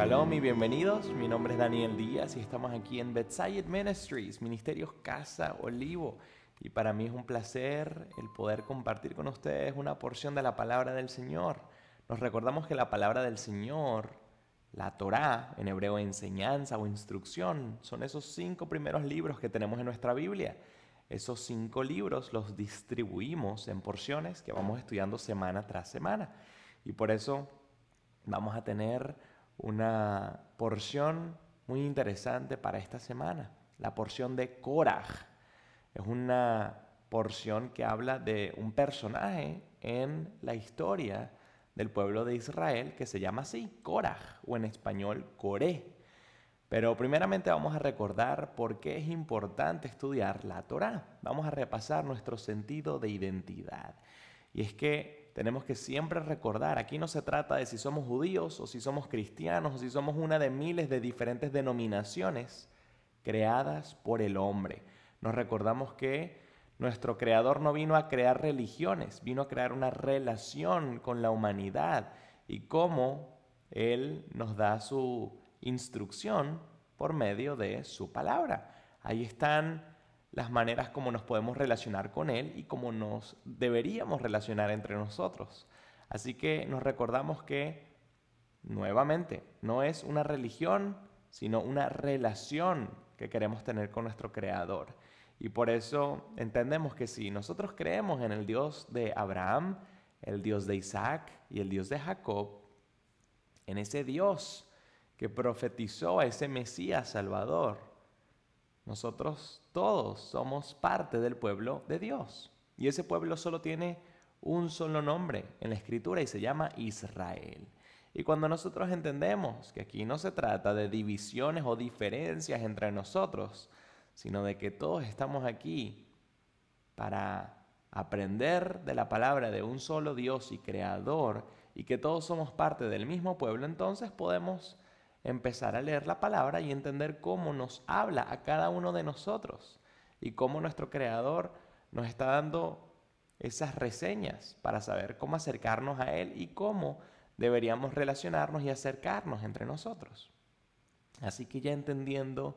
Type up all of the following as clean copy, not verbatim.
Shalom y bienvenidos. Mi nombre es Daniel Díaz y estamos aquí en Bethsaida Ministries, Ministerios Casa Olivo. Y para mí es un placer el poder compartir con ustedes una porción de la palabra del Señor. Nos recordamos que la palabra del Señor, la Torá, en hebreo enseñanza o instrucción, son esos 5 primeros libros que tenemos en nuestra Biblia. Esos 5 libros los distribuimos en porciones que vamos estudiando semana tras semana. Y por eso vamos a tener una porción muy interesante para esta semana, la porción de Koraj. Es una porción que habla de un personaje en la historia del pueblo de Israel que se llama así, Koraj, o en español, Coré. Pero primeramente vamos a recordar por qué es importante estudiar la Torá. Vamos a repasar nuestro sentido de identidad. Y es que tenemos que siempre recordar, aquí no se trata de si somos judíos o si somos cristianos o si somos una de miles de diferentes denominaciones creadas por el hombre. Nos recordamos que nuestro creador no vino a crear religiones, vino a crear una relación con la humanidad y cómo Él nos da su instrucción por medio de su palabra. Ahí están las maneras como nos podemos relacionar con Él y cómo nos deberíamos relacionar entre nosotros. Así que nos recordamos que, nuevamente, no es una religión, sino una relación que queremos tener con nuestro Creador. Y por eso entendemos que si nosotros creemos en el Dios de Abraham, el Dios de Isaac y el Dios de Jacob, en ese Dios que profetizó a ese Mesías Salvador, nosotros todos somos parte del pueblo de Dios. Y ese pueblo solo tiene un solo nombre en la Escritura y se llama Israel. Y cuando nosotros entendemos que aquí no se trata de divisiones o diferencias entre nosotros, sino de que todos estamos aquí para aprender de la palabra de un solo Dios y Creador y que todos somos parte del mismo pueblo, entonces podemos empezar a leer la palabra y entender cómo nos habla a cada uno de nosotros y cómo nuestro Creador nos está dando esas reseñas para saber cómo acercarnos a Él y cómo deberíamos relacionarnos y acercarnos entre nosotros. Así que ya entendiendo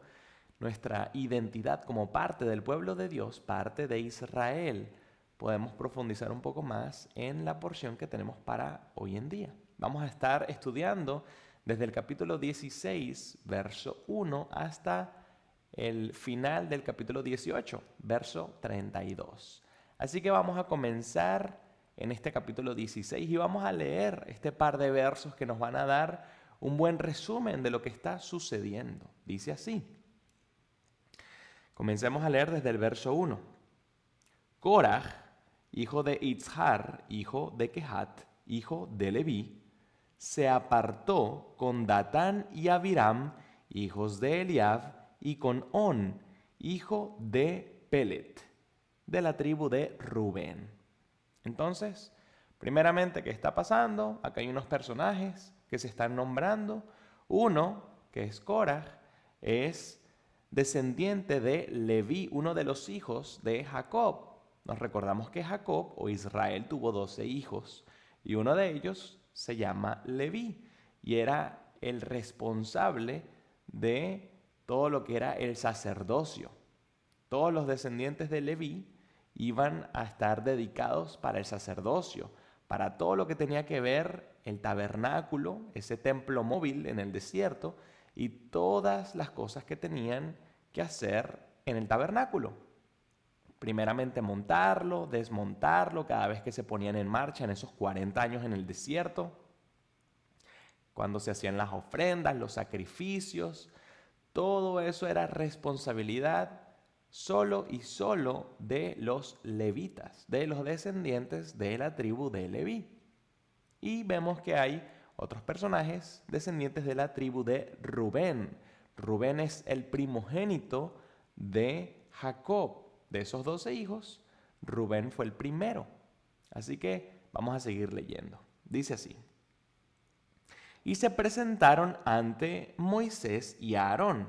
nuestra identidad como parte del pueblo de Dios, parte de Israel, podemos profundizar un poco más en la porción que tenemos para hoy en día. Vamos a estar estudiando desde el capítulo 16, verso 1, hasta el final del capítulo 18, verso 32. Así que vamos a comenzar en este capítulo 16 y vamos a leer este par de versos que nos van a dar un buen resumen de lo que está sucediendo. Dice así. Comencemos a leer desde el verso 1. Koraj, hijo de Itzhar, hijo de Kehat, hijo de Leví, se apartó con Datán y Abiram, hijos de Eliab, y con On, hijo de Pelet, de la tribu de Rubén. Entonces, primeramente, ¿qué está pasando? Acá hay unos personajes que se están nombrando. Uno, que es Koraj, es descendiente de Leví, uno de los hijos de Jacob. Nos recordamos que Jacob o Israel tuvo 12 hijos y uno de ellos se llama Leví y era el responsable de todo lo que era el sacerdocio. Todos los descendientes de Leví iban a estar dedicados para el sacerdocio, para todo lo que tenía que ver el tabernáculo, ese templo móvil en el desierto y todas las cosas que tenían que hacer en el tabernáculo. Primeramente montarlo, desmontarlo cada vez que se ponían en marcha en esos 40 años en el desierto, cuando se hacían las ofrendas, los sacrificios, todo eso era responsabilidad solo y solo de los levitas, de los descendientes de la tribu de Leví. Y vemos que hay otros personajes descendientes de la tribu de Rubén. Rubén es el primogénito de Jacob. De esos 12 hijos, Rubén fue el primero. Así que vamos a seguir leyendo. Dice así. Y se presentaron ante Moisés y Aarón,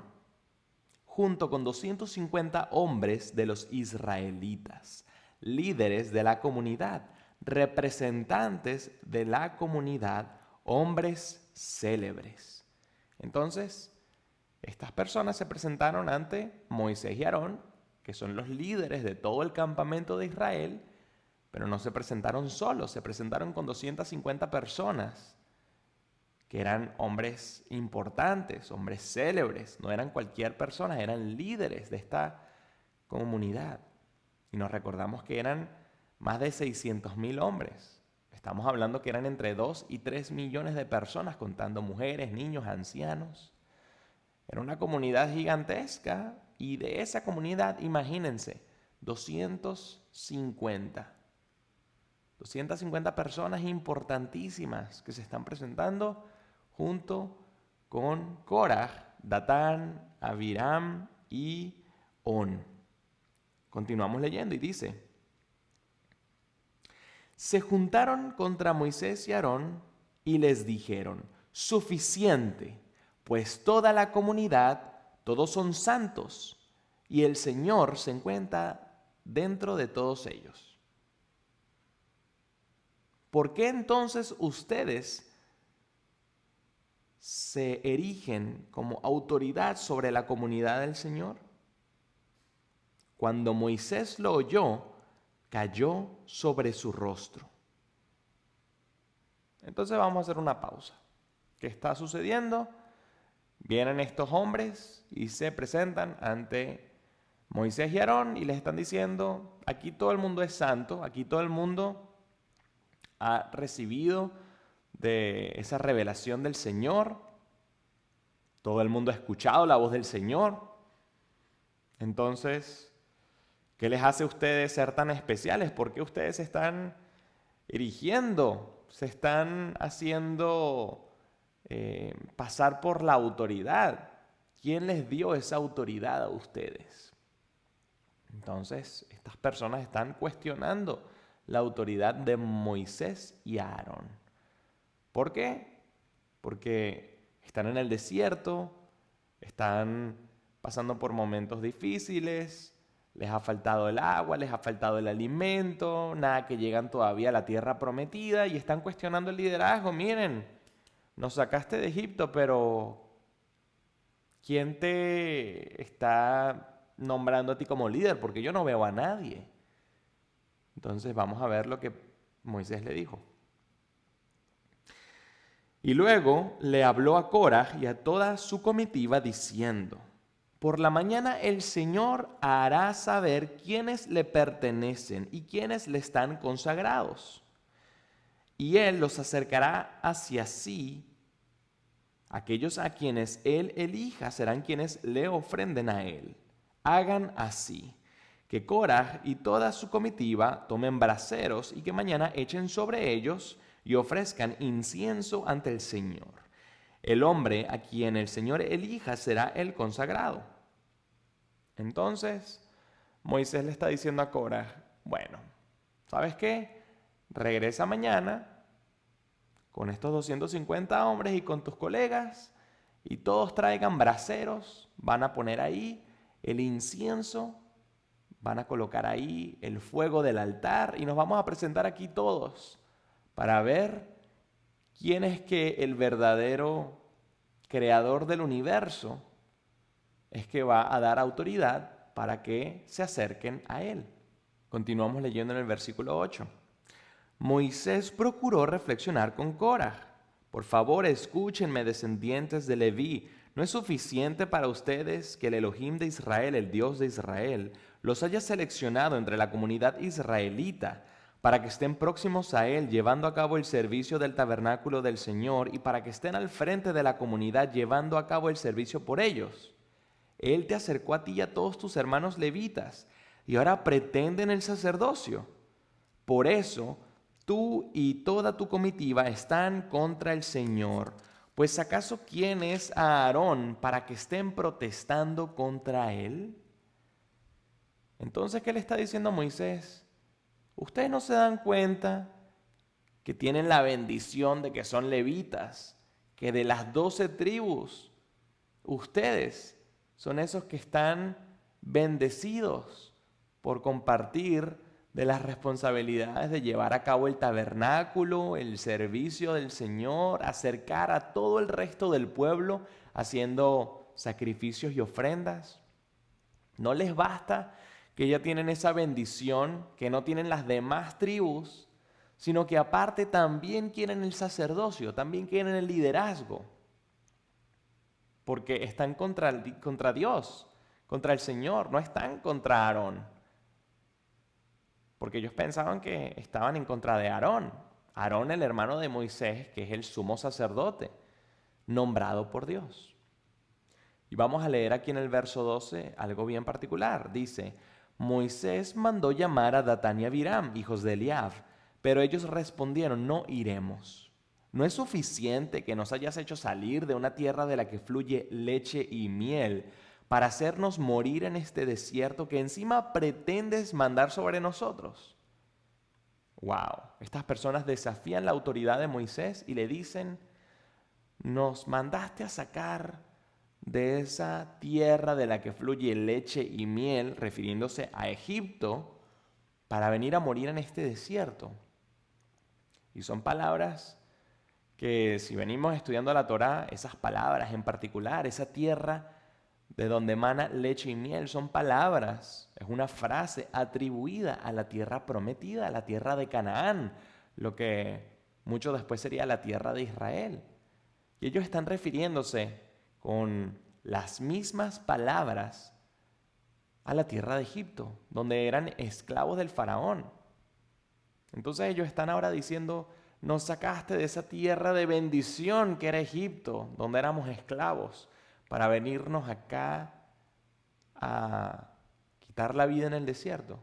junto con 250 hombres de los israelitas, líderes de la comunidad, representantes de la comunidad, hombres célebres. Entonces, estas personas se presentaron ante Moisés y Aarón, que son los líderes de todo el campamento de Israel, pero no se presentaron solos, se presentaron con 250 personas, que eran hombres importantes, hombres célebres, no eran cualquier persona, eran líderes de esta comunidad. Y nos recordamos que eran más de 600,000 hombres. Estamos hablando que eran entre 2 y 3 millones de personas, contando mujeres, niños, ancianos. Era una comunidad gigantesca y de esa comunidad, imagínense, 250 personas importantísimas que se están presentando junto con Korah, Datán, Abiram y On. Continuamos leyendo y dice: se juntaron contra Moisés y Aarón y les dijeron: suficiente, pues toda la comunidad, todos son santos, y el Señor se encuentra dentro de todos ellos. ¿Por qué entonces ustedes se erigen como autoridad sobre la comunidad del Señor? Cuando Moisés lo oyó, cayó sobre su rostro. Entonces vamos a hacer una pausa. ¿Qué está sucediendo? Vienen estos hombres y se presentan ante Moisés y Aarón y les están diciendo: aquí todo el mundo es santo, aquí todo el mundo ha recibido de esa revelación del Señor, todo el mundo ha escuchado la voz del Señor. Entonces, ¿qué les hace a ustedes ser tan especiales? ¿Por qué ustedes se están erigiendo? Se están haciendo pasar por la autoridad. ¿Quién les dio esa autoridad a ustedes? Entonces, estas personas están cuestionando la autoridad de Moisés y Aarón. ¿Por qué? Porque están en el desierto, están pasando por momentos difíciles, les ha faltado el agua, les ha faltado el alimento, nada que llegan todavía a la tierra prometida y están cuestionando el liderazgo. Miren, nos sacaste de Egipto, pero ¿quién te está nombrando a ti como líder? Porque yo no veo a nadie. Entonces vamos a ver lo que Moisés le dijo. Y luego le habló a Korah y a toda su comitiva diciendo: por la mañana el Señor hará saber quiénes le pertenecen y quiénes le están consagrados. Y Él los acercará hacia sí. Aquellos a quienes Él elija serán quienes le ofrenden a Él. Hagan así: que Korah y toda su comitiva tomen braseros y que mañana echen sobre ellos y ofrezcan incienso ante el Señor. El hombre a quien el Señor elija será el consagrado. Entonces, Moisés le está diciendo a Korah: bueno, ¿sabes qué? Regresa mañana con estos 250 hombres y con tus colegas y todos traigan braseros, van a poner ahí el incienso, van a colocar ahí el fuego del altar y nos vamos a presentar aquí todos para ver quién es que el verdadero creador del universo es que va a dar autoridad para que se acerquen a Él. Continuamos leyendo en el versículo 8. Moisés procuró reflexionar con Korah. Por favor, escúchenme, descendientes de Leví. ¿No es suficiente para ustedes que el Elohim de Israel, el Dios de Israel, los haya seleccionado entre la comunidad israelita para que estén próximos a Él, llevando a cabo el servicio del tabernáculo del Señor y para que estén al frente de la comunidad, llevando a cabo el servicio por ellos? Él te acercó a ti y a todos tus hermanos levitas y ahora pretenden el sacerdocio. Por eso, tú y toda tu comitiva están contra el Señor. Pues ¿acaso quién es Aarón para que estén protestando contra él? Entonces, ¿qué le está diciendo a Moisés? ¿Ustedes no se dan cuenta que tienen la bendición de que son levitas? Que de las 12 tribus, ustedes son esos que están bendecidos por compartir de las responsabilidades de llevar a cabo el tabernáculo, el servicio del Señor, acercar a todo el resto del pueblo haciendo sacrificios y ofrendas. No les basta que ya tienen esa bendición que no tienen las demás tribus, sino que aparte también quieren el sacerdocio, también quieren el liderazgo, porque están contra Dios, contra el Señor, no están contra Aarón, porque ellos pensaban que estaban en contra de Aarón. Aarón, el hermano de Moisés, que es el sumo sacerdote, nombrado por Dios. Y vamos a leer aquí en el verso 12 algo bien particular. Dice, Moisés mandó llamar a Datán y Abiram, hijos de Eliab, pero ellos respondieron, no iremos. ¿No es suficiente que nos hayas hecho salir de una tierra de la que fluye leche y miel para hacernos morir en este desierto que encima pretendes mandar sobre nosotros? Wow, estas personas desafían la autoridad de Moisés y le dicen, nos mandaste a sacar de esa tierra de la que fluye leche y miel, refiriéndose a Egipto, para venir a morir en este desierto. Y son palabras que si venimos estudiando la Torá, esas palabras en particular, esa tierra de donde emana leche y miel, son palabras, es una frase atribuida a la tierra prometida, a la tierra de Canaán, lo que mucho después sería la tierra de Israel. Y ellos están refiriéndose con las mismas palabras a la tierra de Egipto, donde eran esclavos del faraón. Entonces ellos están ahora diciendo, nos sacaste de esa tierra de bendición que era Egipto, donde éramos esclavos, para venirnos acá a quitar la vida en el desierto.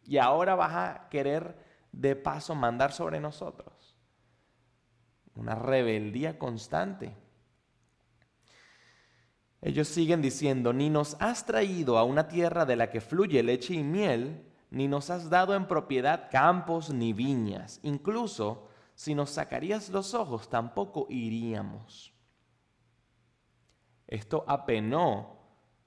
Y ahora vas a querer de paso mandar sobre nosotros. Una rebeldía constante. Ellos siguen diciendo, ni nos has traído a una tierra de la que fluye leche y miel, ni nos has dado en propiedad campos ni viñas. Incluso si nos sacarías los ojos, tampoco iríamos. Esto apenó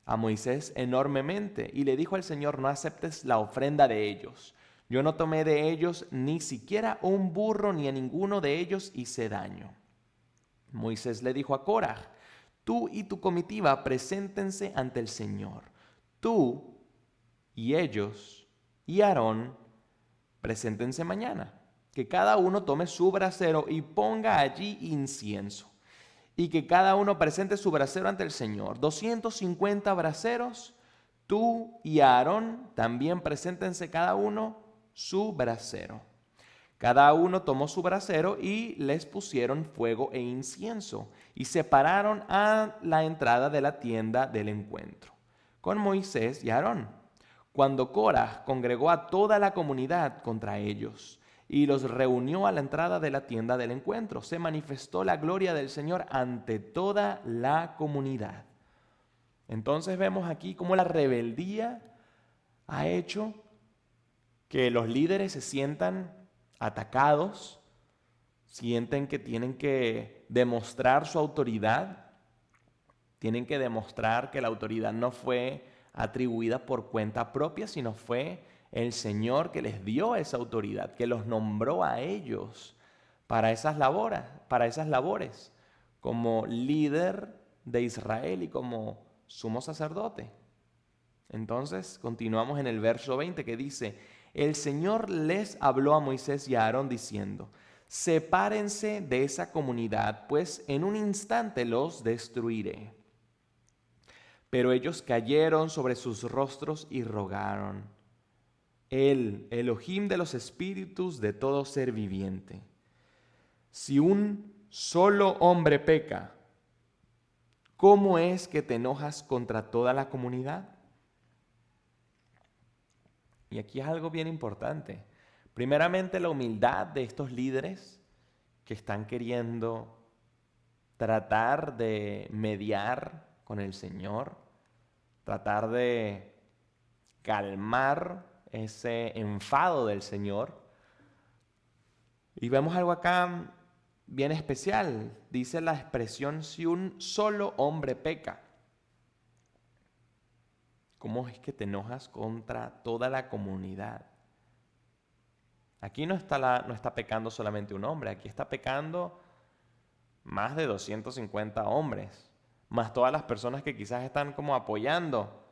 a Moisés enormemente y le dijo al Señor, no aceptes la ofrenda de ellos. Yo no tomé de ellos ni siquiera un burro, ni a ninguno de ellos hice daño. Moisés le dijo a Coraj, tú y tu comitiva preséntense ante el Señor. Tú y ellos y Aarón preséntense mañana. Que cada uno tome su brasero y ponga allí incienso. Y que cada uno presente su brasero ante el Señor. 250 braseros, tú y Aarón también preséntense cada uno su brasero. Cada uno tomó su brasero y les pusieron fuego e incienso y se pararon a la entrada de la tienda del encuentro con Moisés y Aarón. Cuando Coraj congregó a toda la comunidad contra ellos y los reunió a la entrada de la tienda del encuentro, se manifestó la gloria del Señor ante toda la comunidad. Entonces vemos aquí cómo la rebeldía ha hecho que los líderes se sientan atacados, sienten que tienen que demostrar su autoridad, tienen que demostrar que la autoridad no fue atribuida por cuenta propia, sino fue el Señor que les dio esa autoridad, que los nombró a ellos para esas labores, como líder de Israel y como sumo sacerdote. Entonces, continuamos en el verso 20 que dice, el Señor les habló a Moisés y a Aarón diciendo, sepárense de esa comunidad, pues en un instante los destruiré. Pero ellos cayeron sobre sus rostros y rogaron, el Elohim de los espíritus de todo ser viviente, si un solo hombre peca, ¿cómo es que te enojas contra toda la comunidad? Y aquí es algo bien importante. Primeramente, la humildad de estos líderes que están queriendo tratar de mediar con el Señor, tratar de calmar ese enfado del Señor. Y vemos algo acá bien especial. Dice la expresión, si un solo hombre peca. ¿Cómo es que te enojas contra toda la comunidad? Aquí no está pecando solamente un hombre, aquí está pecando más de 250 hombres. más todas las personas que quizás están como apoyando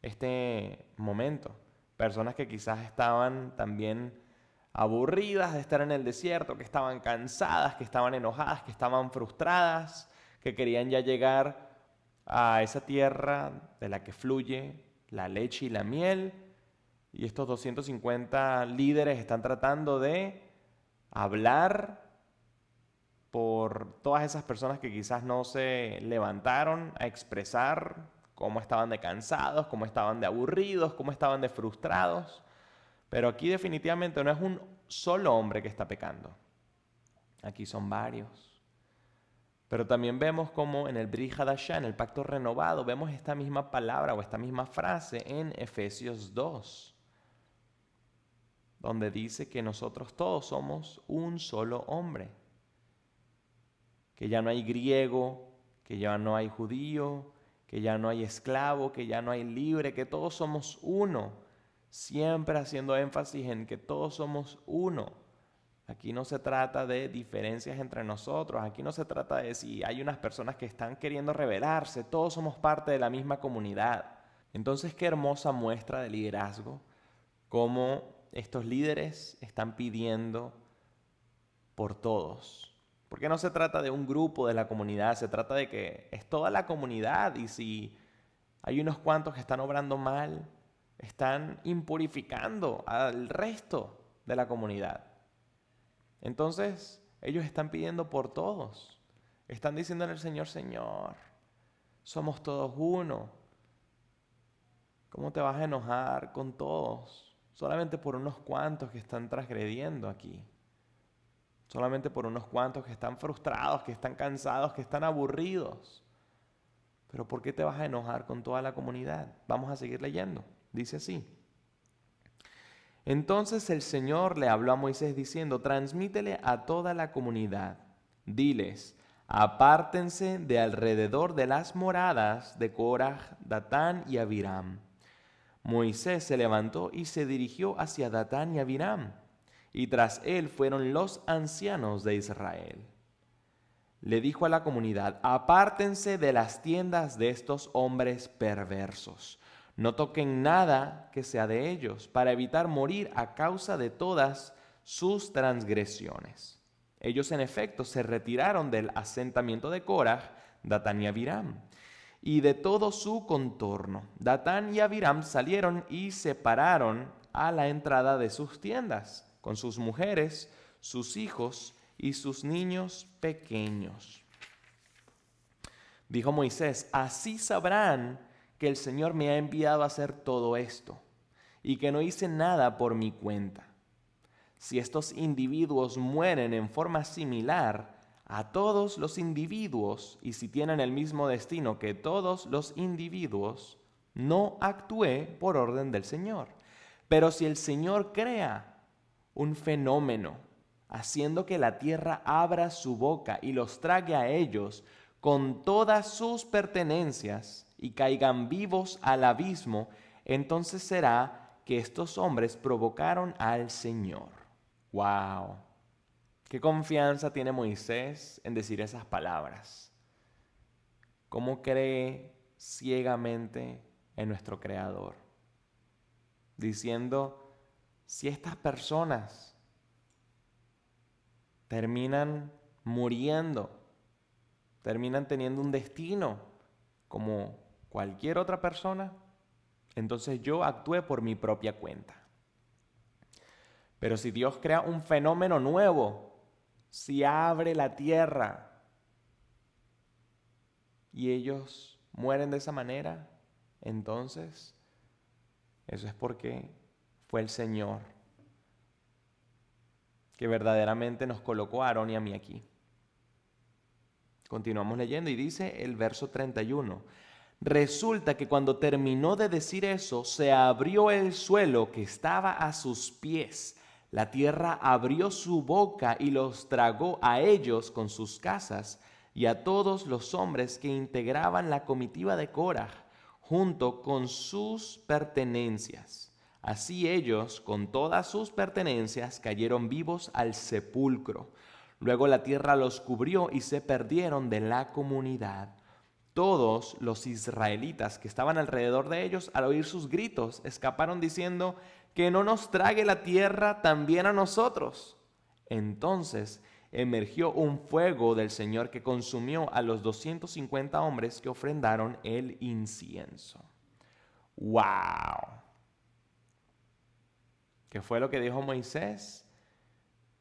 este momento. Personas que quizás estaban también aburridas de estar en el desierto, que estaban cansadas, que estaban enojadas, que estaban frustradas, que querían ya llegar a esa tierra de la que fluye la leche y la miel. Y estos 250 líderes están tratando de hablar por todas esas personas que quizás no se levantaron a expresar cómo estaban de cansados, cómo estaban de aburridos, cómo estaban de frustrados. Pero aquí definitivamente no es un solo hombre que está pecando. Aquí son varios. Pero también vemos como en el Brit Hadashah, en el pacto renovado, vemos esta misma palabra o esta misma frase en Efesios 2, donde dice que nosotros todos somos un solo hombre. Que ya no hay griego, que ya no hay judío, que ya no hay esclavo, que ya no hay libre, que todos somos uno. Siempre haciendo énfasis en que todos somos uno. Aquí no se trata de diferencias entre nosotros, aquí no se trata de si hay unas personas que están queriendo rebelarse, todos somos parte de la misma comunidad. Entonces, qué hermosa muestra de liderazgo, cómo estos líderes están pidiendo por todos. Porque no se trata de un grupo de la comunidad, se trata de que es toda la comunidad y si hay unos cuantos que están obrando mal, están impurificando al resto de la comunidad. Entonces, ellos están pidiendo por todos. Están diciéndole al Señor, Señor, somos todos uno. ¿Cómo te vas a enojar con todos? Solamente por unos cuantos que están transgrediendo aquí. Solamente por unos cuantos que están frustrados, que están cansados, que están aburridos. Pero ¿por qué te vas a enojar con toda la comunidad? Vamos a seguir leyendo. Dice así. Entonces el Señor le habló a Moisés diciendo, transmítele a toda la comunidad. Diles, apártense de alrededor de las moradas de Coraj, Datán y Abiram. Moisés se levantó y se dirigió hacia Datán y Abiram. Y tras él fueron los ancianos de Israel. Le dijo a la comunidad, apártense de las tiendas de estos hombres perversos. No toquen nada que sea de ellos, para evitar morir a causa de todas sus transgresiones. Ellos en efecto se retiraron del asentamiento de Coraj, Datán y Abiram, y de todo su contorno. Datán y Abiram salieron y se pararon a la entrada de sus tiendas, con sus mujeres, sus hijos y sus niños pequeños. Dijo Moisés, así sabrán que el Señor me ha enviado a hacer todo esto, y que no hice nada por mi cuenta. Si estos individuos mueren en forma similar a todos los individuos, y si tienen el mismo destino que todos los individuos, no actué por orden del Señor. Pero si el Señor crea un fenómeno, haciendo que la tierra abra su boca y los trague a ellos con todas sus pertenencias y caigan vivos al abismo, entonces será que estos hombres provocaron al Señor. ¡Wow! ¿Qué confianza tiene Moisés en decir esas palabras? ¿Cómo cree ciegamente en nuestro Creador? Diciendo, si estas personas terminan muriendo, terminan teniendo un destino como cualquier otra persona, entonces yo actué por mi propia cuenta. Pero si Dios crea un fenómeno nuevo, si abre la tierra y ellos mueren de esa manera, entonces eso es porque fue el Señor que verdaderamente nos colocó a Aarón y a mí aquí. Continuamos leyendo y dice el verso 31. Resulta que cuando terminó de decir eso, se abrió el suelo que estaba a sus pies. La tierra abrió su boca y los tragó a ellos con sus casas y a todos los hombres que integraban la comitiva de Coraj, junto con sus pertenencias. Así ellos, con todas sus pertenencias, cayeron vivos al sepulcro. Luego la tierra los cubrió y se perdieron de la comunidad. todos los israelitas que estaban alrededor de ellos, al oír sus gritos, escaparon diciendo: que no nos trague la tierra también a nosotros. Entonces emergió un fuego del Señor que consumió a los 250 hombres que ofrendaron el incienso. ¡Wow! ¿Qué fue lo que dijo Moisés?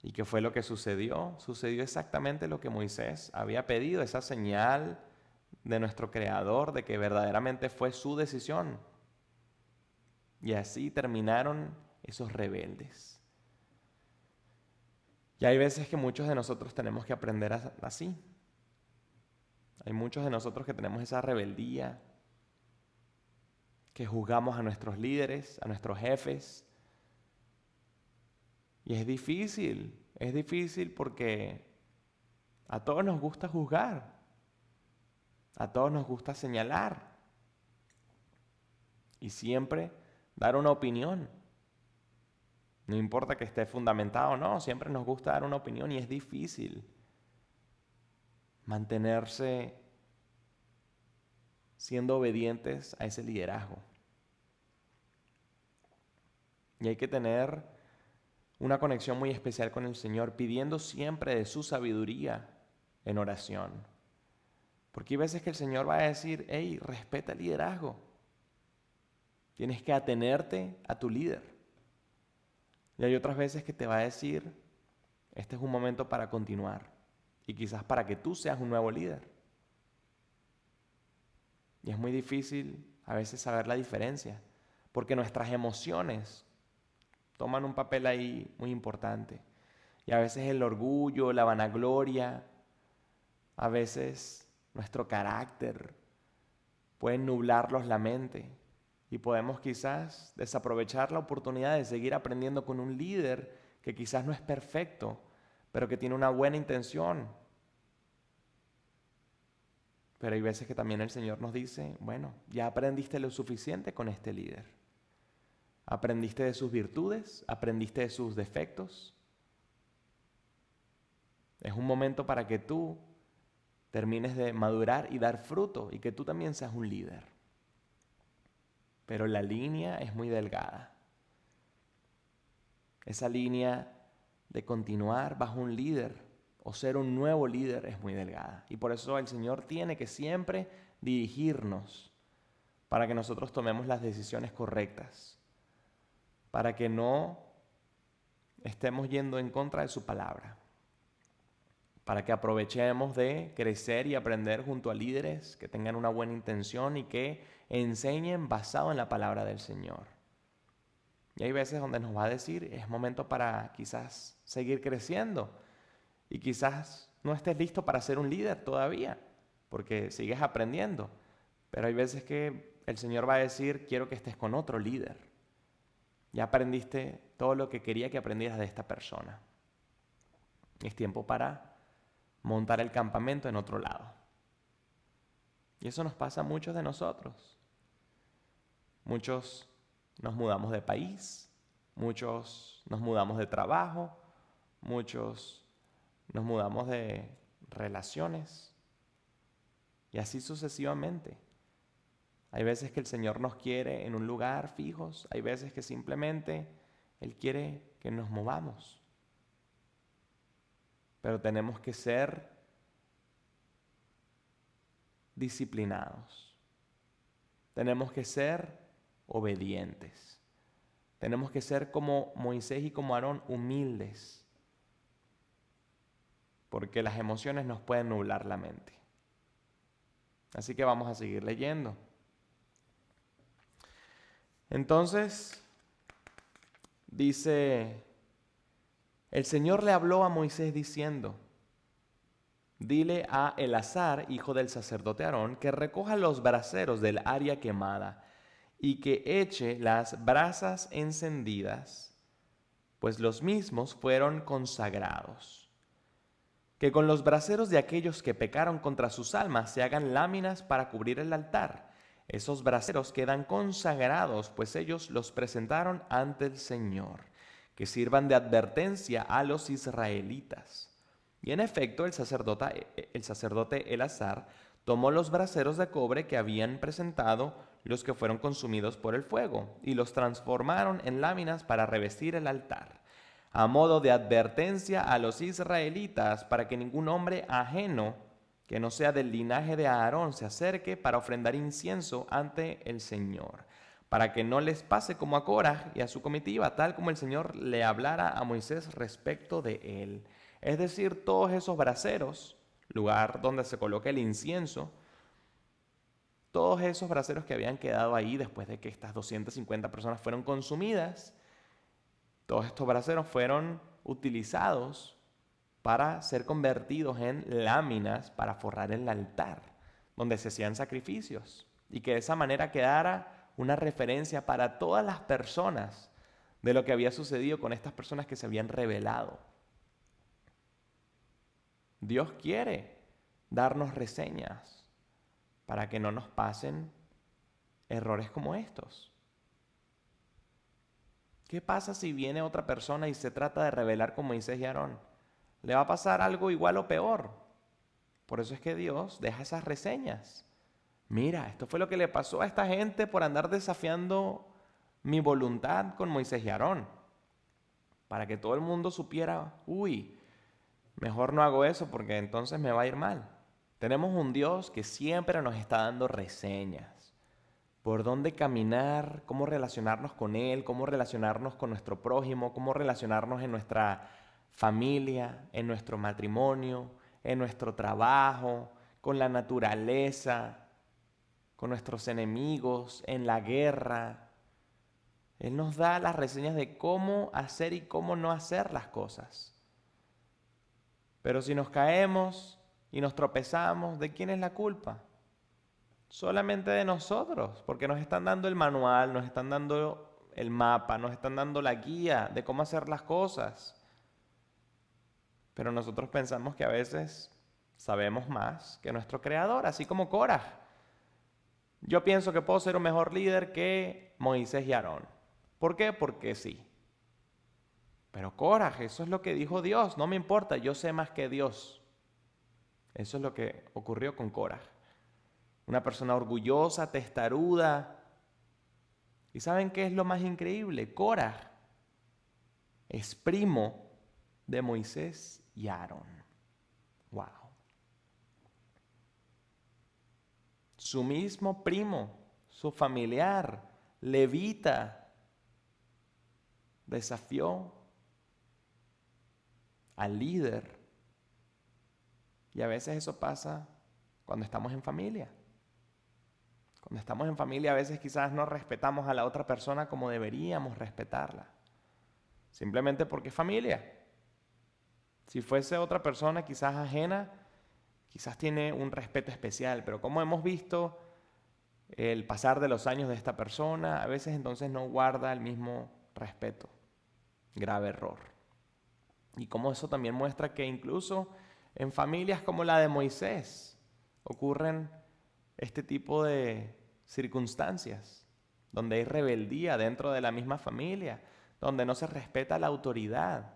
¿Y qué fue lo que sucedió? Sucedió exactamente lo que Moisés había pedido, esa señal de nuestro Creador de que verdaderamente fue su decisión. Y así terminaron esos rebeldes. Y hay veces que muchos de nosotros tenemos que aprender así. Hay muchos de nosotros que tenemos esa rebeldía, que juzgamos a nuestros líderes, a nuestros jefes. Y es difícil porque a todos nos gusta juzgar, a todos nos gusta señalar y siempre dar una opinión. No importa que esté fundamentado o no, siempre nos gusta dar una opinión y es difícil mantenerse siendo obedientes a ese liderazgo. Y hay que tener una conexión muy especial con el Señor, pidiendo siempre de su sabiduría en oración. Porque hay veces que el Señor va a decir: hey, respeta el liderazgo. Tienes que atenerte a tu líder. Y hay otras veces que te va a decir: este es un momento para continuar. Y quizás para que tú seas un nuevo líder. Y es muy difícil a veces saber la diferencia. Porque nuestras emociones toman un papel ahí muy importante. Y a veces el orgullo, la vanagloria, a veces nuestro carácter pueden nublarnos la mente. Y podemos quizás desaprovechar la oportunidad de seguir aprendiendo con un líder que quizás no es perfecto, pero que tiene una buena intención. Pero hay veces que también el Señor nos dice: bueno, ya aprendiste lo suficiente con este líder. ¿Aprendiste de sus virtudes? ¿Aprendiste de sus defectos? Es un momento para que tú termines de madurar y dar fruto y que tú también seas un líder. Pero la línea es muy delgada. Esa línea de continuar bajo un líder o ser un nuevo líder es muy delgada. Y por eso el Señor tiene que siempre dirigirnos para que nosotros tomemos las decisiones correctas, para que no estemos yendo en contra de su palabra, para que aprovechemos de crecer y aprender junto a líderes que tengan una buena intención y que enseñen basado en la palabra del Señor. Y hay veces donde nos va a decir: es momento para quizás seguir creciendo y quizás no estés listo para ser un líder todavía, porque sigues aprendiendo. Pero hay veces que el Señor va a decir: quiero que estés con otro líder. Ya aprendiste todo lo que quería que aprendieras de esta persona. Es tiempo para montar el campamento en otro lado. Y eso nos pasa a muchos de nosotros. Muchos nos mudamos de país, muchos nos mudamos de trabajo, muchos nos mudamos de relaciones y así sucesivamente. Hay veces que el Señor nos quiere en un lugar fijos, hay veces que simplemente Él quiere que nos movamos. Pero tenemos que ser disciplinados. Tenemos que ser obedientes. Tenemos que ser como Moisés y como Aarón, humildes. Porque las emociones nos pueden nublar la mente. Así que vamos a seguir leyendo. Entonces, dice: el Señor le habló a Moisés diciendo: dile a Eleazar, hijo del sacerdote Aarón, que recoja los braseros del área quemada y que eche las brasas encendidas, pues los mismos fueron consagrados. Que con los braseros de aquellos que pecaron contra sus almas se hagan láminas para cubrir el altar. Esos braseros quedan consagrados, pues ellos los presentaron ante el Señor, que sirvan de advertencia a los israelitas. Y en efecto, el sacerdote Eleazar tomó los braseros de cobre que habían presentado los que fueron consumidos por el fuego, y los transformaron en láminas para revestir el altar, a modo de advertencia a los israelitas, para que ningún hombre ajeno que no sea del linaje de Aarón se acerque para ofrendar incienso ante el Señor, para que no les pase como a Coraj y a su comitiva, tal como el Señor le hablara a Moisés respecto de él. Es decir, todos esos braseros, lugar donde se coloca el incienso, todos esos braseros que habían quedado ahí después de que estas 250 personas fueron consumidas, todos estos braseros fueron utilizados para ser convertidos en láminas para forrar el altar, donde se hacían sacrificios, y que de esa manera quedara una referencia para todas las personas de lo que había sucedido con estas personas que se habían rebelado. Dios quiere darnos reseñas para que no nos pasen errores como estos. ¿Qué pasa si viene otra persona y se trata de rebelar con Moisés y Aarón? Le va a pasar algo igual o peor. Por eso es que Dios deja esas reseñas. Mira, esto fue lo que le pasó a esta gente por andar desafiando mi voluntad con Moisés y Aarón. Para que todo el mundo supiera, uy, mejor no hago eso porque entonces me va a ir mal. Tenemos un Dios que siempre nos está dando reseñas. Por dónde caminar, cómo relacionarnos con Él, cómo relacionarnos con nuestro prójimo, cómo relacionarnos en nuestra familia, en nuestro matrimonio, en nuestro trabajo, con la naturaleza, con nuestros enemigos, en la guerra. Él nos da las reseñas de cómo hacer y cómo no hacer las cosas. Pero si nos caemos y nos tropezamos, ¿de quién es la culpa? Solamente de nosotros, porque nos están dando el manual, nos están dando el mapa, nos están dando la guía de cómo hacer las cosas. Pero nosotros pensamos que a veces sabemos más que nuestro Creador, así como Coraj. Yo pienso que puedo ser un mejor líder que Moisés y Aarón. ¿Por qué? Porque sí. Pero Coraj, eso es lo que dijo Dios, no me importa, yo sé más que Dios. Eso es lo que ocurrió con Coraj. Una persona orgullosa, testaruda. ¿Y saben qué es lo más increíble? Coraj es primo de Moisés y Aarón. Wow. Su mismo primo, su familiar, levita, desafió al líder. Y a veces eso pasa cuando estamos en familia. Cuando estamos en familia a veces quizás no respetamos a la otra persona como deberíamos respetarla. Simplemente porque es familia. Si fuese otra persona quizás ajena, quizás tiene un respeto especial, pero como hemos visto el pasar de los años de esta persona, a veces entonces no guarda el mismo respeto. Grave error. Y como eso también muestra que incluso en familias como la de Moisés ocurren este tipo de circunstancias, donde hay rebeldía dentro de la misma familia, donde no se respeta la autoridad.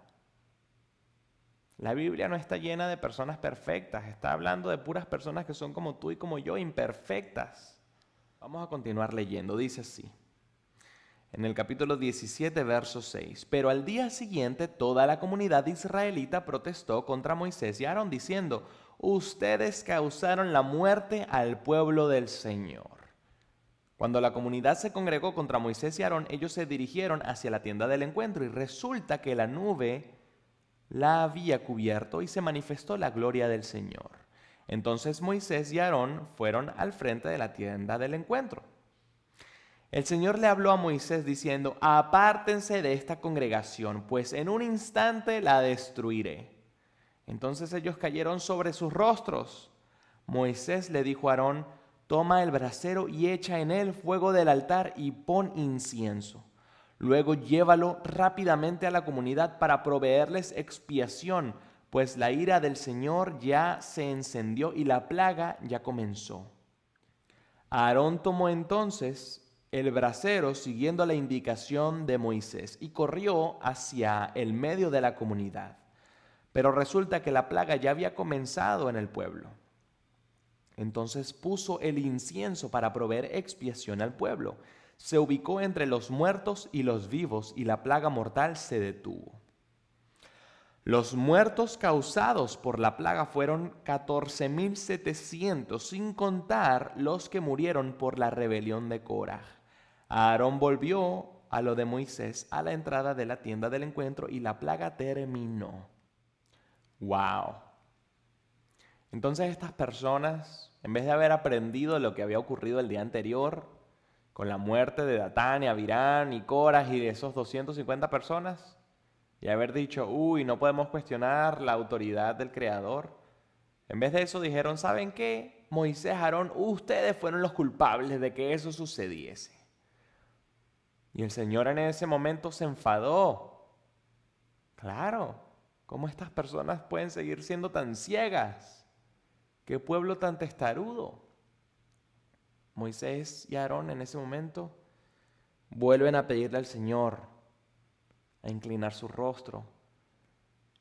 La Biblia no está llena de personas perfectas, está hablando de puras personas que son como tú y como yo, imperfectas. Vamos a continuar leyendo, dice así. En el capítulo 17, verso 6. Pero al día siguiente toda la comunidad israelita protestó contra Moisés y Aarón diciendo: ustedes causaron la muerte al pueblo del Señor. Cuando la comunidad se congregó contra Moisés y Aarón, ellos se dirigieron hacia la tienda del encuentro y resulta que la nube la había cubierto y se manifestó la gloria del Señor. Entonces Moisés y Aarón fueron al frente de la tienda del encuentro. El Señor le habló a Moisés diciendo: apártense de esta congregación, pues en un instante la destruiré. Entonces ellos cayeron sobre sus rostros. Moisés le dijo a Aarón: toma el brasero y echa en él fuego del altar y pon incienso. Luego llévalo rápidamente a la comunidad para proveerles expiación, pues la ira del Señor ya se encendió y la plaga ya comenzó. Aarón tomó entonces el brasero siguiendo la indicación de Moisés y corrió hacia el medio de la comunidad. Pero resulta que la plaga ya había comenzado en el pueblo. Entonces puso el incienso para proveer expiación al pueblo. Se ubicó entre los muertos y los vivos y la plaga mortal se detuvo. Los muertos causados por la plaga fueron 14,700, sin contar los que murieron por la rebelión de Coraj. Aarón volvió a lo de Moisés a la entrada de la tienda del encuentro y la plaga terminó. ¡Wow! Entonces estas personas, en vez de haber aprendido lo que había ocurrido el día anterior, con la muerte de Datán y Abirán y Coraj y de esos 250 personas, y haber dicho, uy, no podemos cuestionar la autoridad del Creador, en vez de eso dijeron, ¿saben qué? Moisés, Aarón, ustedes fueron los culpables de que eso sucediese. Y el Señor en ese momento se enfadó. Claro, ¿cómo estas personas pueden seguir siendo tan ciegas? ¿Qué pueblo tan testarudo? Moisés y Aarón en ese momento vuelven a pedirle al Señor, a inclinar su rostro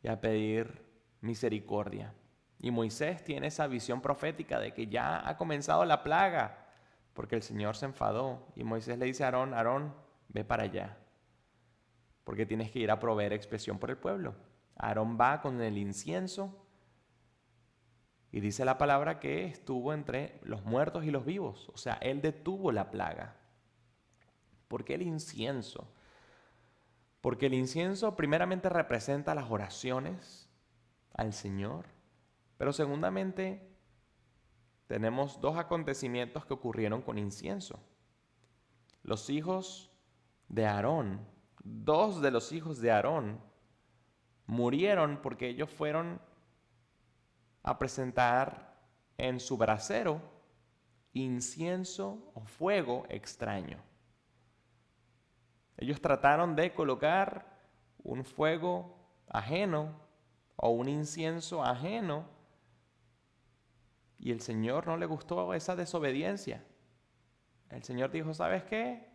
y a pedir misericordia. Y Moisés tiene esa visión profética de que ya ha comenzado la plaga, porque el Señor se enfadó. Y Moisés le dice a Aarón, Aarón, ve para allá, porque tienes que ir a proveer expiación por el pueblo. Aarón va con el incienso y dice la palabra que estuvo entre los muertos y los vivos. O sea, él detuvo la plaga. ¿Por qué el incienso? Porque el incienso primeramente representa las oraciones al Señor, pero segundamente tenemos dos acontecimientos que ocurrieron con incienso. Los hijos de Aarón, dos de los hijos de Aarón, murieron porque ellos fueron a presentar en su brasero incienso o fuego extraño. Ellos trataron de colocar un fuego ajeno o un incienso ajeno y el Señor no le gustó esa desobediencia. El Señor dijo, ¿sabes qué?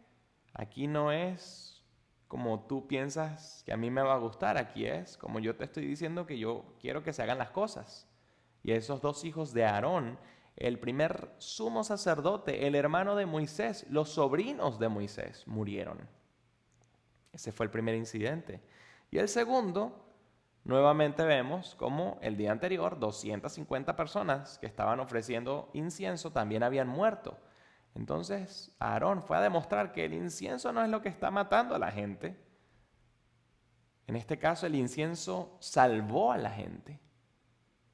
Aquí no es como tú piensas que a mí me va a gustar, aquí es como yo te estoy diciendo que yo quiero que se hagan las cosas. Y esos dos hijos de Aarón, el primer sumo sacerdote, el hermano de Moisés, los sobrinos de Moisés murieron. Ese fue el primer incidente. Y el segundo, nuevamente vemos como el día anterior 250 personas que estaban ofreciendo incienso también habían muerto. Entonces Aarón fue a demostrar que el incienso no es lo que está matando a la gente. En este caso el incienso salvó a la gente.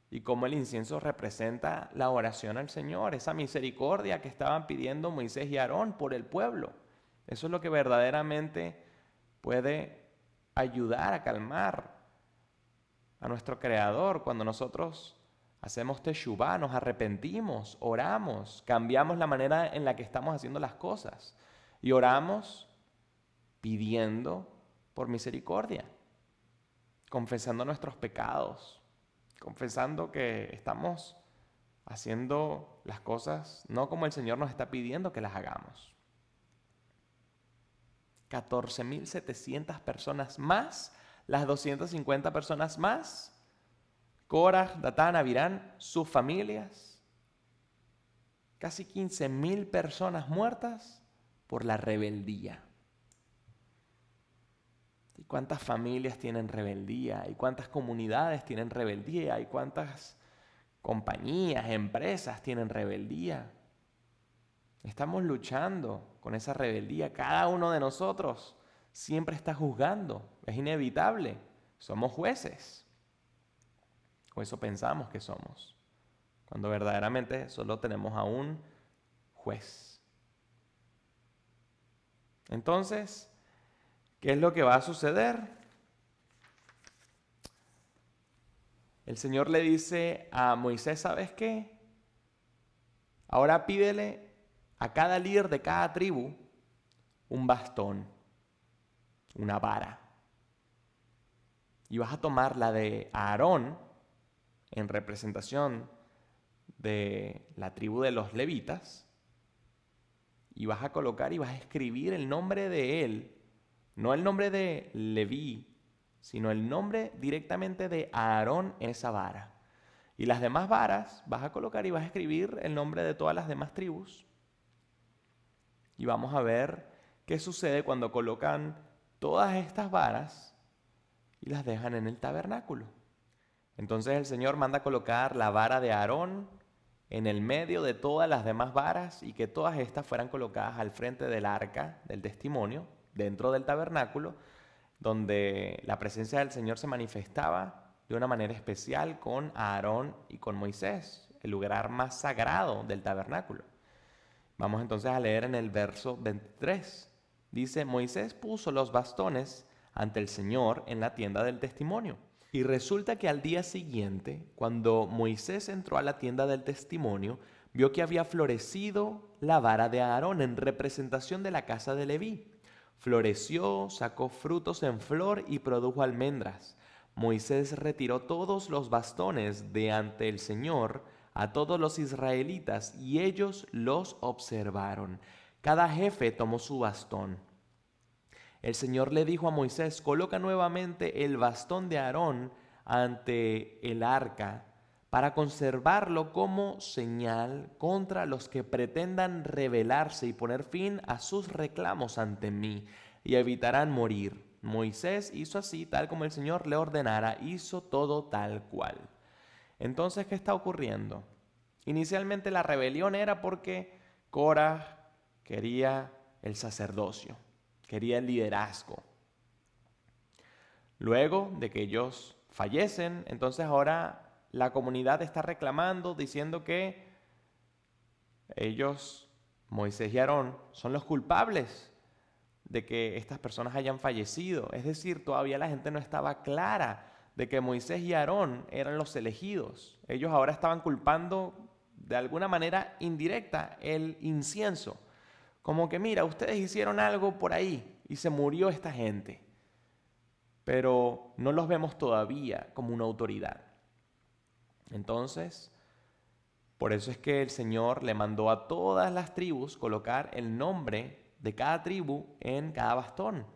Y como el incienso representa la oración al Señor, esa misericordia que estaban pidiendo Moisés y Aarón por el pueblo. Eso es lo que verdaderamente puede ayudar a calmar a nuestro Creador cuando nosotros hacemos teshuvá, nos arrepentimos, oramos, cambiamos la manera en la que estamos haciendo las cosas y oramos pidiendo por misericordia, confesando nuestros pecados, confesando que estamos haciendo las cosas no como el Señor nos está pidiendo que las hagamos. 14,700 personas más, las 250 personas más, Coraj, Datán, Abirán, sus familias, casi 15,000 personas muertas por la rebeldía. ¿Y cuántas familias tienen rebeldía? ¿Y cuántas comunidades tienen rebeldía? ¿Y cuántas compañías, empresas tienen rebeldía? Estamos luchando con esa rebeldía. Cada uno de nosotros siempre está juzgando. Es inevitable. Somos jueces. O eso pensamos que somos. Cuando verdaderamente solo tenemos a un juez. Entonces, ¿qué es lo que va a suceder? El Señor le dice a Moisés, ¿sabes qué? Ahora pídele a cada líder de cada tribu un bastón, una vara. Y vas a tomar la de Aarón en representación de la tribu de los levitas y vas a colocar y vas a escribir el nombre de él, no el nombre de Leví, sino el nombre directamente de Aarón en esa vara. Y las demás varas vas a colocar y vas a escribir el nombre de todas las demás tribus. Y vamos a ver qué sucede cuando colocan todas estas varas y las dejan en el tabernáculo. Entonces el Señor manda colocar la vara de Aarón en el medio de todas las demás varas y que todas estas fueran colocadas al frente del arca del testimonio, dentro del tabernáculo, donde la presencia del Señor se manifestaba de una manera especial con Aarón y con Moisés, el lugar más sagrado del tabernáculo. Vamos entonces a leer en el verso 23. Dice, Moisés puso los bastones ante el Señor en la tienda del testimonio. Y resulta que al día siguiente, cuando Moisés entró a la tienda del testimonio, vio que había florecido la vara de Aarón en representación de la casa de Leví. Floreció, sacó frutos en flor y produjo almendras. Moisés retiró todos los bastones de ante el Señor a todos los israelitas y ellos los observaron. Cada jefe tomó su bastón. El Señor le dijo a Moisés, coloca nuevamente el bastón de Aarón ante el arca para conservarlo como señal contra los que pretendan rebelarse y poner fin a sus reclamos ante mí y evitarán morir. Moisés hizo así, tal como el Señor le ordenara, hizo todo tal cual. Entonces, ¿qué está ocurriendo? Inicialmente la rebelión era porque Coraj quería el sacerdocio. Quería el liderazgo. Luego de que ellos fallecen, entonces ahora la comunidad está reclamando, diciendo que ellos, Moisés y Aarón, son los culpables de que estas personas hayan fallecido. Es decir, todavía la gente no estaba clara de que Moisés y Aarón eran los elegidos. Ellos ahora estaban culpando de alguna manera indirecta el incienso. Como que mira, ustedes hicieron algo por ahí y se murió esta gente. Pero no los vemos todavía como una autoridad. Entonces, por eso es que el Señor le mandó a todas las tribus colocar el nombre de cada tribu en cada bastón.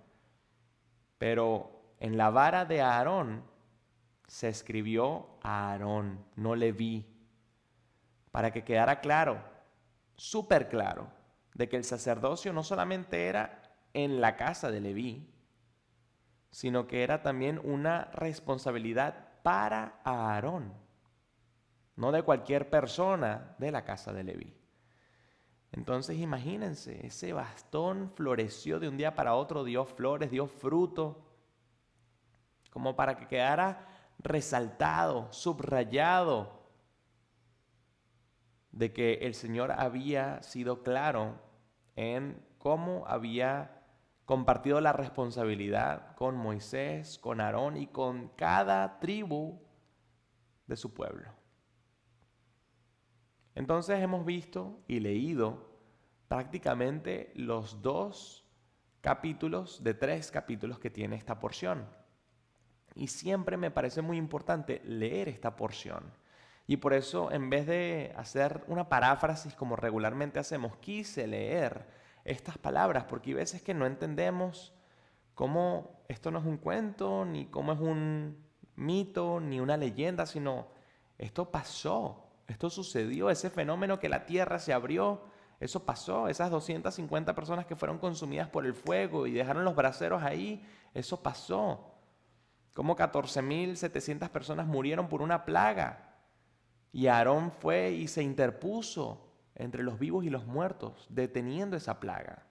Pero en la vara de Aarón se escribió Aarón, no Leví. Para que quedara claro, súper claro, de que el sacerdocio no solamente era en la casa de Leví, sino que era también una responsabilidad para Aarón, no de cualquier persona de la casa de Leví. Entonces imagínense, ese bastón floreció de un día para otro, dio flores, dio fruto, como para que quedara resaltado, subrayado, de que el Señor había sido claro en cómo había compartido la responsabilidad con Moisés, con Aarón y con cada tribu de su pueblo. Entonces hemos visto y leído prácticamente los 2 capítulos de 3 capítulos que tiene esta porción. Y siempre me parece muy importante leer esta porción. Y por eso, en vez de hacer una paráfrasis como regularmente hacemos, quise leer estas palabras, porque hay veces que no entendemos cómo esto no es un cuento, ni cómo es un mito, ni una leyenda, sino esto pasó, esto sucedió, ese fenómeno que la tierra se abrió, eso pasó, esas 250 personas que fueron consumidas por el fuego y dejaron los braseros ahí, eso pasó. Como 14.700 personas murieron por una plaga. Y Aarón fue y se interpuso entre los vivos y los muertos, deteniendo esa plaga.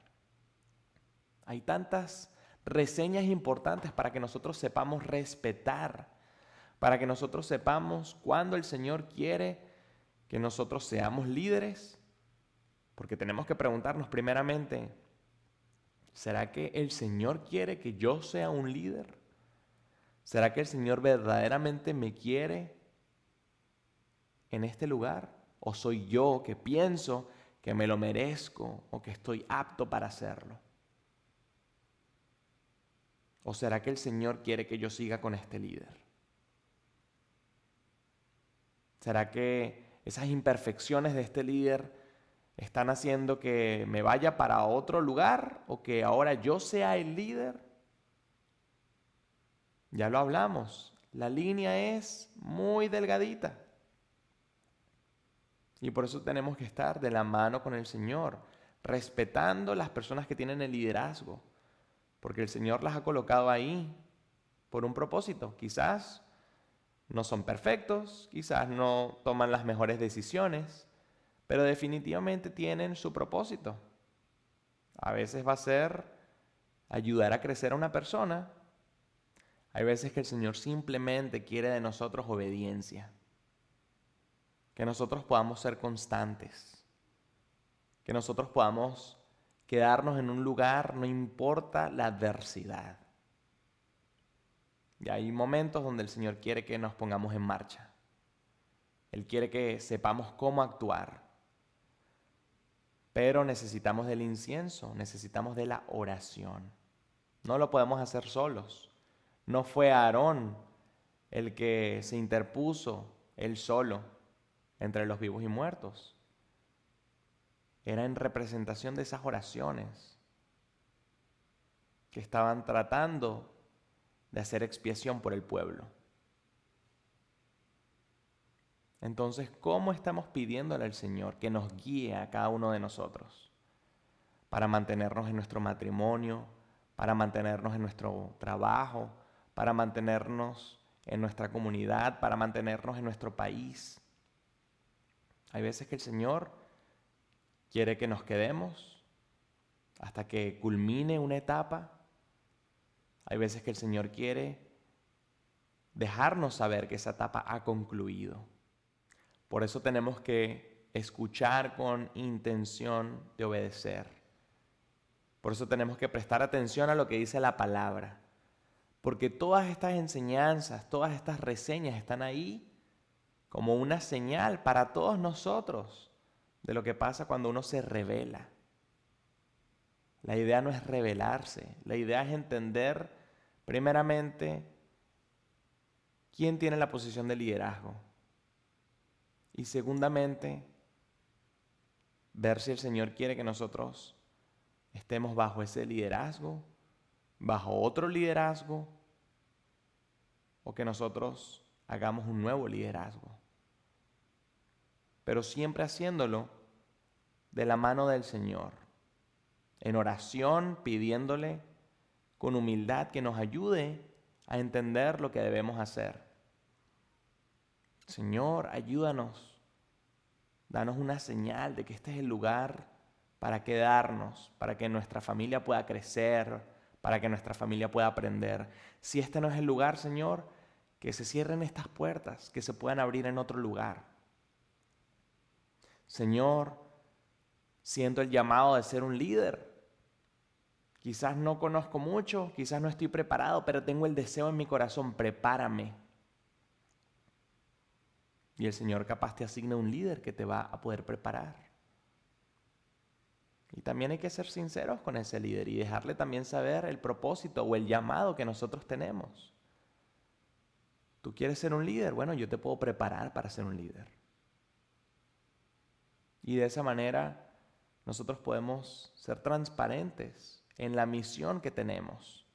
Hay tantas reseñas importantes para que nosotros sepamos respetar, para que nosotros sepamos cuándo el Señor quiere que nosotros seamos líderes, porque tenemos que preguntarnos primeramente, ¿será que el Señor quiere que yo sea un líder? ¿Será que el Señor verdaderamente me quiere en este lugar? ¿O soy yo que pienso que me lo merezco o que estoy apto para hacerlo? ¿O será que el Señor quiere que yo siga con este líder? ¿Será que esas imperfecciones de este líder están haciendo que me vaya para otro lugar o que ahora yo sea el líder? Ya lo hablamos, la línea es muy delgadita. Y por eso tenemos que estar de la mano con el Señor, respetando las personas que tienen el liderazgo, porque el Señor las ha colocado ahí por un propósito. Quizás no son perfectos, quizás no toman las mejores decisiones, pero definitivamente tienen su propósito. A veces va a ser ayudar a crecer a una persona. Hay veces que el Señor simplemente quiere de nosotros obediencia. Que nosotros podamos ser constantes. Que nosotros podamos quedarnos en un lugar, no importa la adversidad. Y hay momentos donde el Señor quiere que nos pongamos en marcha. Él quiere que sepamos cómo actuar. Pero necesitamos del incienso, necesitamos de la oración. No lo podemos hacer solos. No fue Aarón el que se interpuso él solo entre los vivos y muertos. Era en representación de esas oraciones que estaban tratando de hacer expiación por el pueblo. Entonces, ¿cómo estamos pidiéndole al Señor que nos guíe a cada uno de nosotros para mantenernos en nuestro matrimonio, para mantenernos en nuestro trabajo, para mantenernos en nuestra comunidad, para mantenernos en nuestro país? Hay veces que el Señor quiere que nos quedemos hasta que culmine una etapa. Hay veces que el Señor quiere dejarnos saber que esa etapa ha concluido. Por eso tenemos que escuchar con intención de obedecer. Por eso tenemos que prestar atención a lo que dice la palabra. Porque todas estas enseñanzas, todas estas reseñas están ahí como una señal para todos nosotros de lo que pasa cuando uno se rebela. La idea no es rebelarse, la idea es entender primeramente quién tiene la posición de liderazgo. Y segundamente, ver si el Señor quiere que nosotros estemos bajo ese liderazgo, bajo otro liderazgo, o que nosotros hagamos un nuevo liderazgo. Pero siempre haciéndolo de la mano del Señor, en oración, pidiéndole con humildad que nos ayude a entender lo que debemos hacer. Señor, ayúdanos, danos una señal de que este es el lugar para quedarnos, para que nuestra familia pueda crecer, para que nuestra familia pueda aprender. Si este no es el lugar, Señor, que se cierren estas puertas, que se puedan abrir en otro lugar. Señor, siento el llamado de ser un líder. Quizás no conozco mucho, quizás no estoy preparado, pero tengo el deseo en mi corazón, prepárame. Y el Señor capaz te asigna un líder que te va a poder preparar. Y también hay que ser sinceros con ese líder y dejarle también saber el propósito o el llamado que nosotros tenemos. ¿Tú quieres ser un líder? Bueno, yo te puedo preparar para ser un líder. Y de esa manera nosotros podemos ser transparentes en la misión que tenemos.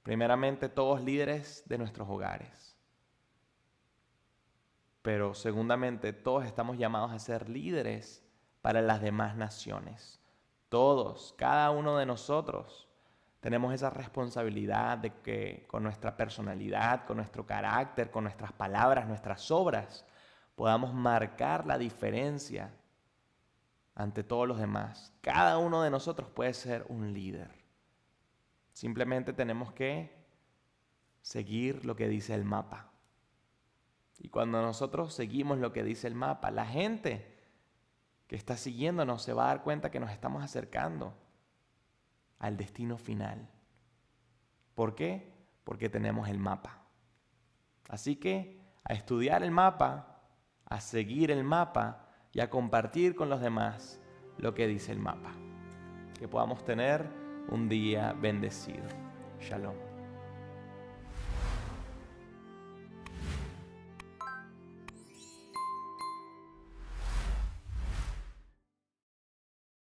Primeramente, todos líderes de nuestros hogares. Pero segundamente, todos estamos llamados a ser líderes para las demás naciones. Todos, cada uno de nosotros, tenemos esa responsabilidad de que con nuestra personalidad, con nuestro carácter, con nuestras palabras, nuestras obras, podamos marcar la diferencia ante todos los demás. Cada uno de nosotros puede ser un líder. Simplemente tenemos que seguir lo que dice el mapa. Y cuando nosotros seguimos lo que dice el mapa, la gente que está siguiéndonos se va a dar cuenta que nos estamos acercando al destino final. ¿Por qué? Porque tenemos el mapa. Así que a estudiar el mapa, a seguir el mapa y a compartir con los demás lo que dice el mapa. Que podamos tener un día bendecido. Shalom.